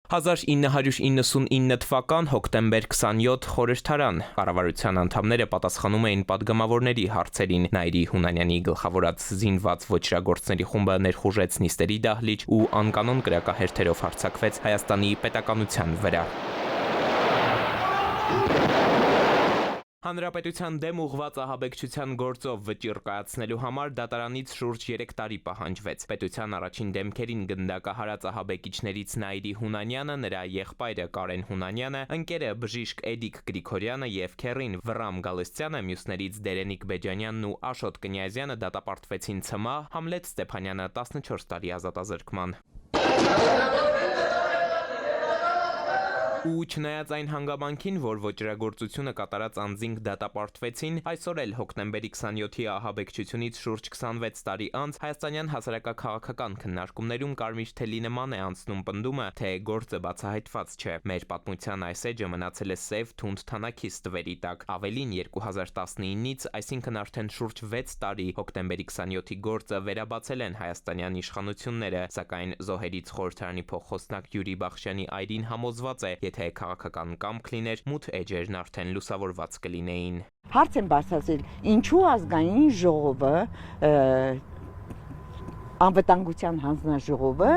1999 թվական հոկտեմբեր 27 խորհրդարան կառավարության անդամները պատասխանում էին պատգամավորների հարցերին։ Նաիրի Հունանյանի գլխավորած զինված ոճրագործների խումբը ներխուժեց նիստերի դահլիճ ու անկանոն կրակահերթերով հարձակվեց Հայաստանի պետականության վրա։ Հանրապետության դեմ ուղղված ահաբեկչության գործով վճիռ կայացնելու համար դատարանից շուրջ 3 տարի պահանջվեց։ Պետության առաջին դեմքերին գնդակահարած ահաբեկիչներից Նաիրի Հունանյանը, նրա եղբայրը Կարեն Հունանյանը, ընկերը բժիշկ Էդիկ Գրիգորյանը եւ քեռին Վռամ Գալստյանը, մյուսներից Դերենիկ Բեջանյանն ու Աշոտ Կնյազյանը դատապարտվեցին ՑՄԱ, Համլետ Ստեփանյանը 14 տարի ազատազրկման։ Ու չնայած այն հանգամանքին, որ ոճրագործությունը կատարած անձինք դատապարտվեցին, այսօր էլ հոկտեմբերի 27-ի ահաբեկչությունից շուրջ 26 տարի անց հայաստանյան հասարակաքաղաքական քննարկումներում կարմիր թելի նման է անցնում պնդումը, թե գործը բացահայտված չէ։ Մեր պատմության այս էջը մնացել է սև թունդ թանաքի ստվերի տակ։ Ավելին 2019-ից, այսինքն արդեն շուրջ 6 տարի, հոկտեմբերի 27-ի գործը վերաբացել են հայաստանյան իշխանությունները, սակայն զոհերից խորհրդարանի փոխխոսնակ Յուրի Բախշյանի այրին համոզված է, եթե քաղաքական կամք լիներ, մութ էջերն արդեն լուսավորված կլինեին։ Հարց եմ բարձրացրել, ինչու ազգային ժողովը, անվտանգության հանձնաժողովը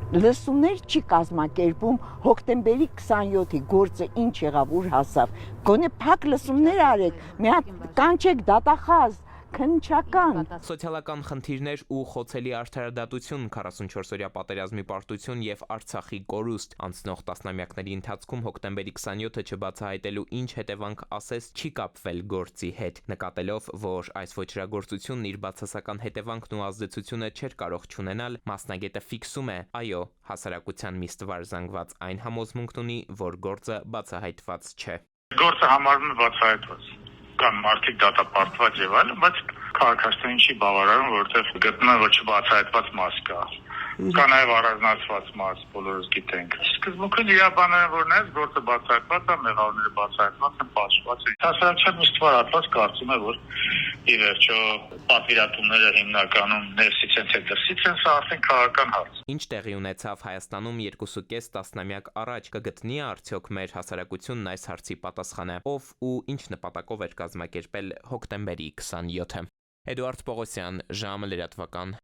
լսումներ չի կազմակերպում հոկտեմբերի 27-ի գործը ինչ եղավ, ուր հասավ։ Գոնե փակ լսումներ արեք, մի հատ կանչեք դատախազ, քննչական։ Սոցիալական խնդիրներ ու խոցելի արդարադատություն, 44-օրյա պատերազմի պարտություն եւ Արցախի կորուստ։ Անցնող տասնամյակների ընթացքում հոկտեմբերի 27-ը չբացահայտելու ինչ հետևանք ասես չի կապվել գործի հետ, նկատելով, որ այս ոճրագործությունն իր բացասական հետևանքն ու ազդեցությունը չէր կարող չունենալ, մասնագետը ֆիքսում է, այո, հասարակության մի ստվար զանգված այն համոզմունքն ունի, որ գործը բացահայտված չէ։ Գործը համարվում է բացահայտված։ Կան մարդիկ դատապարտված եւ այլն, բայց քաղաքացիներին չի բավարարում, որովհետեւ գտնում են, որ չբացահայտված մաս կա։ Կա նաեւ առանձնացված մաս, բոլորս գիտենք։ Սկզբունքն իրավաբանները որ նայես գործը բացահայտված է, մեղավորները բացահայտված են, պաշտված են։ Հասարակության մի ստվարատված կարծում է, որ ի վերջո պատվիրատուները հիմնականում ներսից են թե դրսից են, սա արդեն քաղաքական հարց։ Ինչ տեղի ունեցավ Հայաստանում 2.5 տասնամյակ առաջ, կգտնի արդյոք մեր հասարակությունն այս հարցի պատասխանը, ով ու ինչ նպատակով էր կազմակերպել հոկտեմբերի 27-ը։ Էդուարդ Պողոսյան, ժամը լրատվական։